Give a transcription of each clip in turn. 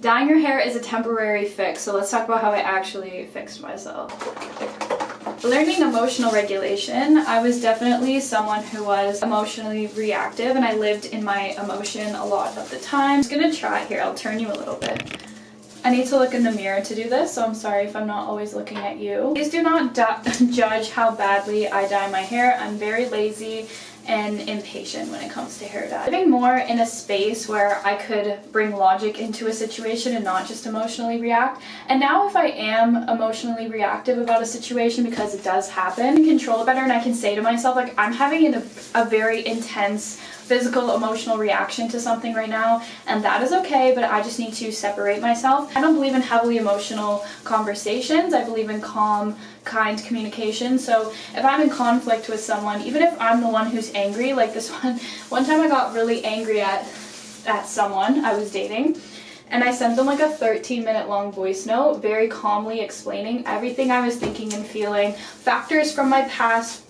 Dyeing your hair is a temporary fix, so let's talk about how I actually fixed myself. Learning emotional regulation, I was definitely someone who was emotionally reactive, and I lived in my emotion a lot of the time. I'm just gonna try here, I'll turn you a little bit. I need to look in the mirror to do this, so I'm sorry if I'm not always looking at you. Please do not judge how badly I dye my hair. I'm very lazy and impatient when it comes to hair dye. Living more in a space where I could bring logic into a situation and not just emotionally react. And now if I am emotionally reactive about a situation, because it does happen, I can control it better, and I can say to myself, like, I'm having a very intense physical emotional reaction to something right now, and that is okay, but I just need to separate myself. I don't believe in heavily emotional conversations. I believe in calm, kind communication. So if I'm in conflict with someone, even if I'm the one who's angry, like this one time I got really angry at someone I was dating, and I sent them like a 13-minute long voice note, very calmly explaining everything I was thinking and feeling, factors from my past,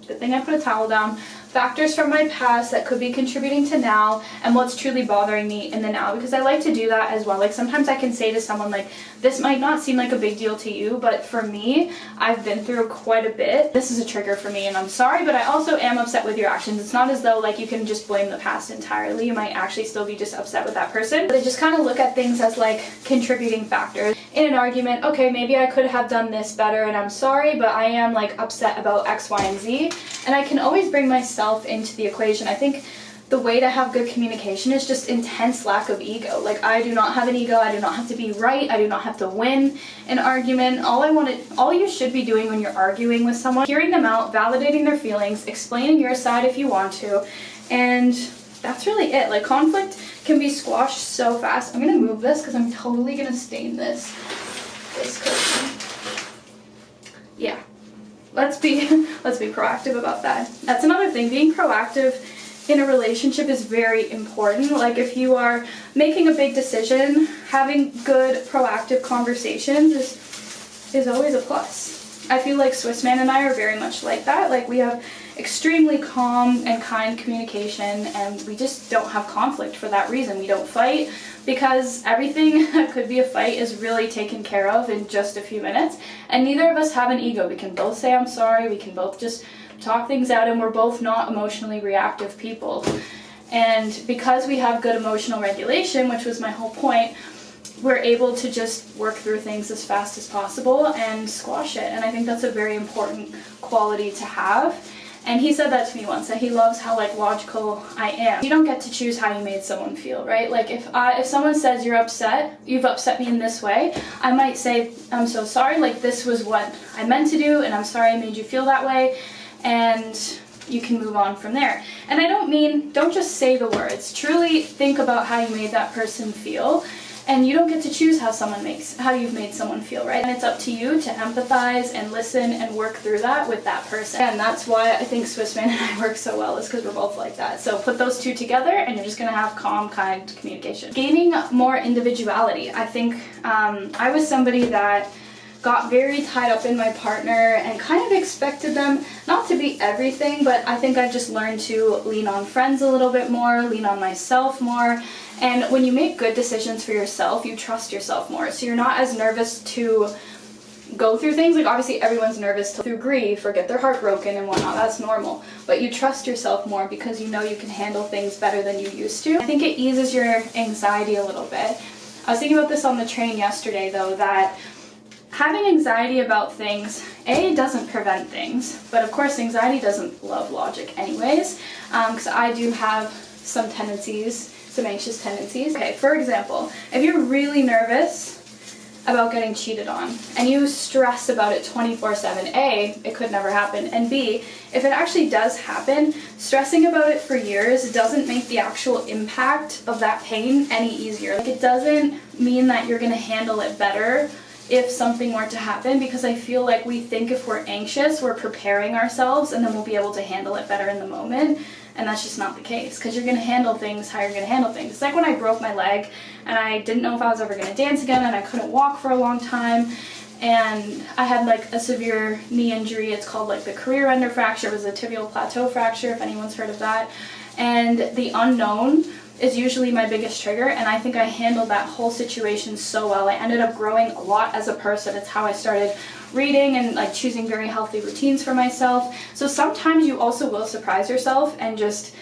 good thing I put a towel down, factors from my past that could be contributing to now, and what's truly bothering me in the now, because I like to do that as well. Like, sometimes I can say to someone, like, this might not seem like a big deal to you, but for me, I've been through quite a bit. This is a trigger for me, and I'm sorry, but I also am upset with your actions. It's not as though, like, you can just blame the past entirely. You might actually still be just upset with that person. But I just kind of look at things as, like, contributing factors. In an argument, okay, maybe I could have done this better, and I'm sorry, but I am, like, upset about X, Y, and Z, and I can always bring myself into the equation. I think the way to have good communication is just intense lack of ego. Like, I do not have an ego. I do not have to be right. I do not have to win an argument. All you should be doing when you're arguing with someone, hearing them out, validating their feelings, explaining your side if you want to, and that's really it. Like, conflict can be squashed so fast. I'm gonna move this because I'm totally gonna stain this cushion. Yeah. Let's be proactive about that. That's another thing. Being proactive in a relationship is very important. Like, if you are making a big decision, having good proactive conversations is always a plus. I feel like Swiss Man and I are very much like that. Like, we have extremely calm and kind communication, and we just don't have conflict for that reason. We don't fight, because everything that could be a fight is really taken care of in just a few minutes, and neither of us have an ego. We can both say I'm sorry, we can both just talk things out, and we're both not emotionally reactive people. And because we have good emotional regulation, which was my whole point, we're able to just work through things as fast as possible and squash it. And I think that's a very important quality to have. And he said that to me once, that he loves how, like, logical I am. You don't get to choose how you made someone feel, right? Like, if someone says you're upset, you've upset me in this way, I might say, I'm so sorry, like, this was what I meant to do, and I'm sorry I made you feel that way, and you can move on from there. And I don't just say the words. Truly think about how you made that person feel. And you don't get to choose how you've made someone feel, right? And it's up to you to empathize and listen and work through that with that person. And that's why I think Swiss Man and I work so well, is because we're both like that. So put those two together and you're just gonna have calm, kind communication. Gaining more individuality. I think I was somebody that got very tied up in my partner and kind of expected them not to be everything, but I think I've just learned to lean on friends a little bit more, lean on myself more. And when you make good decisions for yourself, you trust yourself more. So you're not as nervous to go through things. Like, obviously everyone's nervous through grief or get their heart broken and whatnot. That's normal. But you trust yourself more because you know you can handle things better than you used to. I think it eases your anxiety a little bit. I was thinking about this on the train yesterday, though, that having anxiety about things, doesn't prevent things, but of course anxiety doesn't love logic anyways, because I do have some anxious tendencies. Okay, for example, if you're really nervous about getting cheated on and you stress about it 24/7, A, it could never happen, and B, if it actually does happen, stressing about it for years doesn't make the actual impact of that pain any easier. Like, it doesn't mean that you're gonna handle it better if something were to happen, because I feel like we think if we're anxious, we're preparing ourselves and then we'll be able to handle it better in the moment. And that's just not the case, because you're going to handle things how you're going to handle things. It's like when I broke my leg and I didn't know if I was ever going to dance again, and I couldn't walk for a long time, and I had like a severe knee injury. It's called like the career ender fracture. It was a tibial plateau fracture, if anyone's heard of that. And the unknown is usually my biggest trigger, and I think I handled that whole situation so well. I ended up growing a lot as a person. It's how I started reading and like choosing very healthy routines for myself. So sometimes you also will surprise yourself and just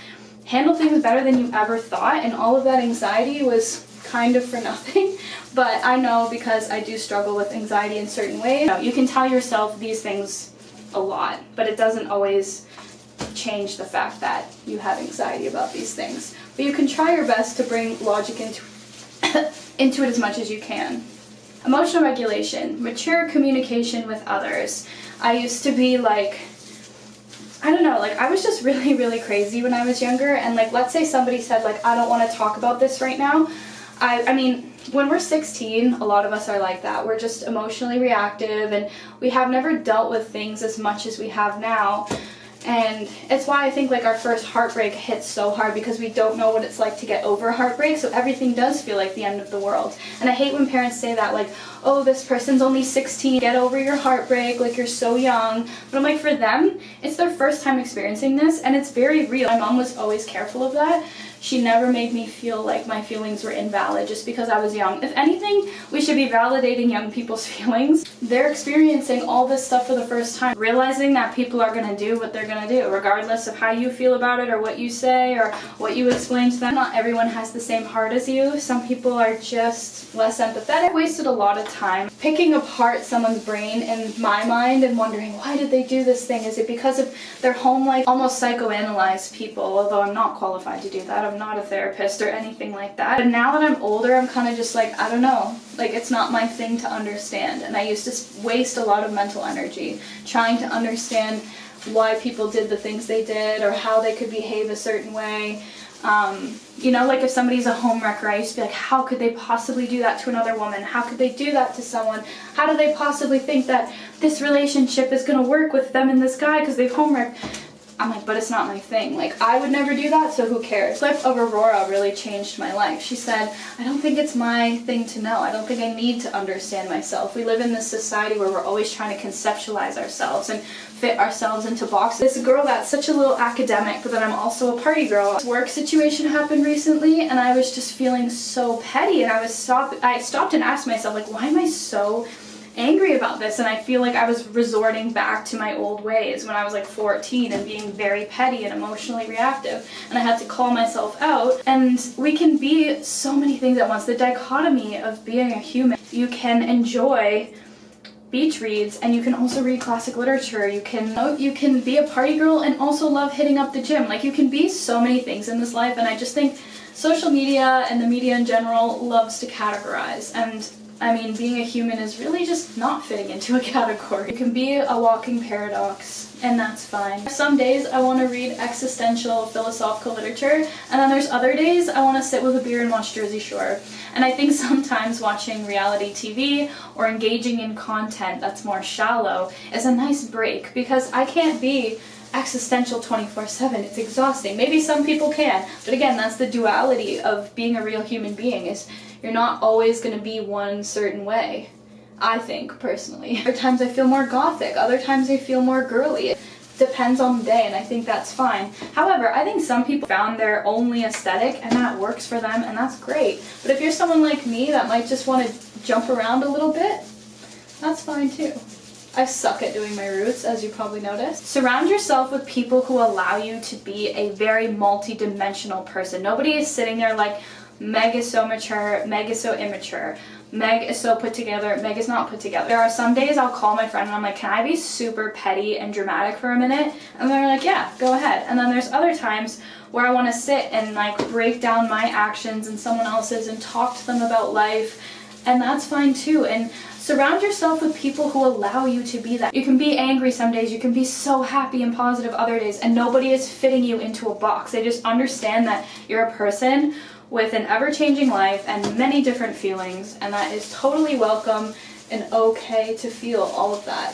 handle things better than you ever thought, and all of that anxiety was kind of for nothing. But I know, because I do struggle with anxiety in certain ways, you can tell yourself these things a lot, but it doesn't always change the fact that you have anxiety about these things. But you can try your best to bring logic into it as much as you can. Emotional regulation, mature communication with others. I used to be like, I don't know, like I was just really, really crazy when I was younger, and like let's say somebody said like, I don't want to talk about this right now. I mean, when we're 16, a lot of us are like that. We're just emotionally reactive, and we have never dealt with things as much as we have now. And it's why I think like our first heartbreak hits so hard, because we don't know what it's like to get over heartbreak, so everything does feel like the end of the world. And I hate when parents say that, like, oh, this person's only 16, get over your heartbreak, like you're so young. But I'm like, for them, it's their first time experiencing this, and it's very real. My mom was always careful of that. She never made me feel like my feelings were invalid just because I was young. If anything, we should be validating young people's feelings. They're experiencing all this stuff for the first time, realizing that people are gonna do what they're gonna do, regardless of how you feel about it or what you say or what you explain to them. Not everyone has the same heart as you. Some people are just less empathetic. I wasted a lot of time picking apart someone's brain in my mind and wondering, why did they do this thing? Is it because of their home life? Almost psychoanalyze people, although I'm not qualified to do that. I'm not a therapist or anything like that. But now that I'm older, I'm kind of just like, I don't know, like it's not my thing to understand. And I used to waste a lot of mental energy trying to understand why people did the things they did or how they could behave a certain way. You know, like if somebody's a homewrecker, I used to be like, how could they possibly do that to another woman? How could they do that to someone? How do they possibly think that this relationship is going to work with them and this guy because they've homewrecked? I'm like, but it's not my thing. Like, I would never do that, so who cares? The clip of Aurora really changed my life. She said, I don't think it's my thing to know. I don't think I need to understand myself. We live in this society where we're always trying to conceptualize ourselves and fit ourselves into boxes. This girl that's such a little academic, but then I'm also a party girl. This work situation happened recently, and I was just feeling so petty, and I stopped and asked myself, like, why am I so angry about this? And I feel like I was resorting back to my old ways when I was like 14 and being very petty and emotionally reactive, and I had to call myself out. And we can be so many things at once. The dichotomy of being a human. You can enjoy beach reads, and you can also read classic literature. You can be a party girl and also love hitting up the gym. Like, you can be so many things in this life, and I just think social media and the media in general loves to categorize. And I mean, being a human is really just not fitting into a category. You can be a walking paradox, and that's fine. Some days I want to read existential philosophical literature, and then there's other days I want to sit with a beer and watch Jersey Shore. And I think sometimes watching reality TV or engaging in content that's more shallow is a nice break, because I can't be existential 24/7. It's exhausting. Maybe some people can, but again, that's the duality of being a real human being, is you're not always going to be one certain way, I think, personally. Other times I feel more gothic, other times I feel more girly. It depends on the day, and I think that's fine. However, I think some people found their only aesthetic, and that works for them, and that's great. But if you're someone like me that might just want to jump around a little bit, that's fine too. I suck at doing my roots, as you probably noticed. Surround yourself with people who allow you to be a very multi-dimensional person. Nobody is sitting there like, Meg is so mature, Meg is so immature, Meg is so put together, Meg is not put together. There are some days I'll call my friend and I'm like, can I be super petty and dramatic for a minute? And they're like, yeah, go ahead. And then there's other times where I want to sit and like break down my actions and someone else's and talk to them about life, and that's fine too. And surround yourself with people who allow you to be that. You can be angry some days, you can be so happy and positive other days, and nobody is fitting you into a box. They just understand that you're a person with an ever-changing life and many different feelings, and that is totally welcome and okay to feel all of that.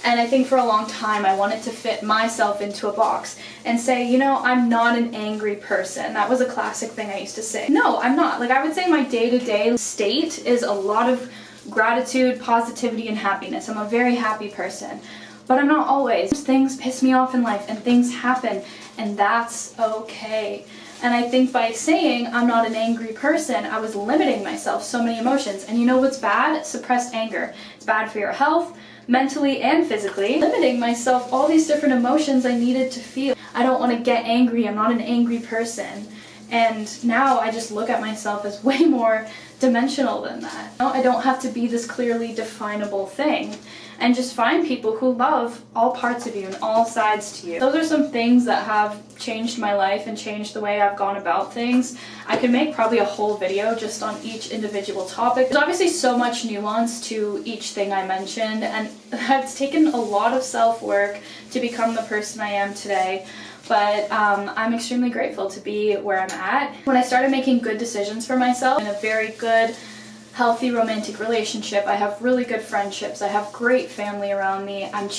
And I think for a long time I wanted to fit myself into a box and say, you know, I'm not an angry person. That was a classic thing I used to say. No, I'm not. Like, I would say my day-to-day state is a lot of gratitude, positivity, and happiness. I'm a very happy person, but I'm not always. Things piss me off in life and things happen, and that's okay. And I think by saying I'm not an angry person, I was limiting myself so many emotions. And you know what's bad? Suppressed anger. It's bad for your health, mentally and physically. Limiting myself all these different emotions I needed to feel. I don't want to get angry. I'm not an angry person. And now I just look at myself as way more dimensional than that. I don't have to be this clearly definable thing. And just find people who love all parts of you and all sides to you. Those are some things that have changed my life and changed the way I've gone about things. I could make probably a whole video just on each individual topic. There's obviously so much nuance to each thing I mentioned, and it's taken a lot of self-work to become the person I am today. But I'm extremely grateful to be where I'm at. When I started making good decisions for myself in a very good, healthy romantic relationship, I have really good friendships, I have great family around me, I'm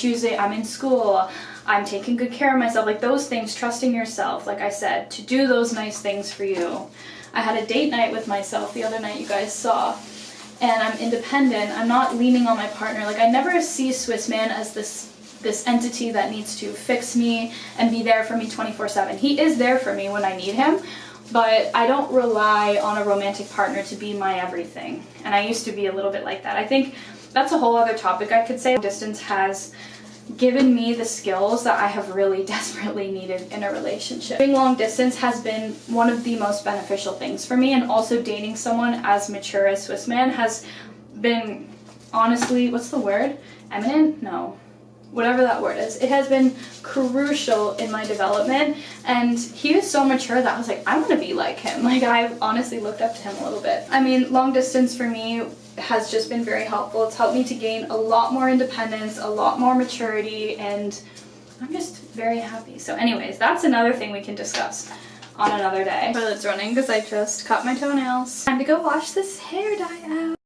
in school, I'm taking good care of myself, like those things, trusting yourself, like I said, to do those nice things for you. I had a date night with myself the other night, you guys saw, and I'm independent, I'm not leaning on my partner. Like, I never see Swiss Man as this entity that needs to fix me and be there for me 24/7. He is there for me when I need him, but I don't rely on a romantic partner to be my everything. And I used to be a little bit like that. I think that's a whole other topic I could say. Distance has given me the skills that I have really desperately needed in a relationship. Doing long distance has been one of the most beneficial things for me, and also dating someone as mature as Swiss Man has been, honestly, what's the word? Eminent? No. Whatever that word is. It has been crucial in my development, and he is so mature that I was like, I want to be like him. Like, I honestly looked up to him a little bit. I mean, long distance for me has just been very helpful. It's helped me to gain a lot more independence, a lot more maturity, and I'm just very happy. So anyways, that's another thing we can discuss on another day. Toilet's running because I just cut my toenails. Time to go wash this hair dye out.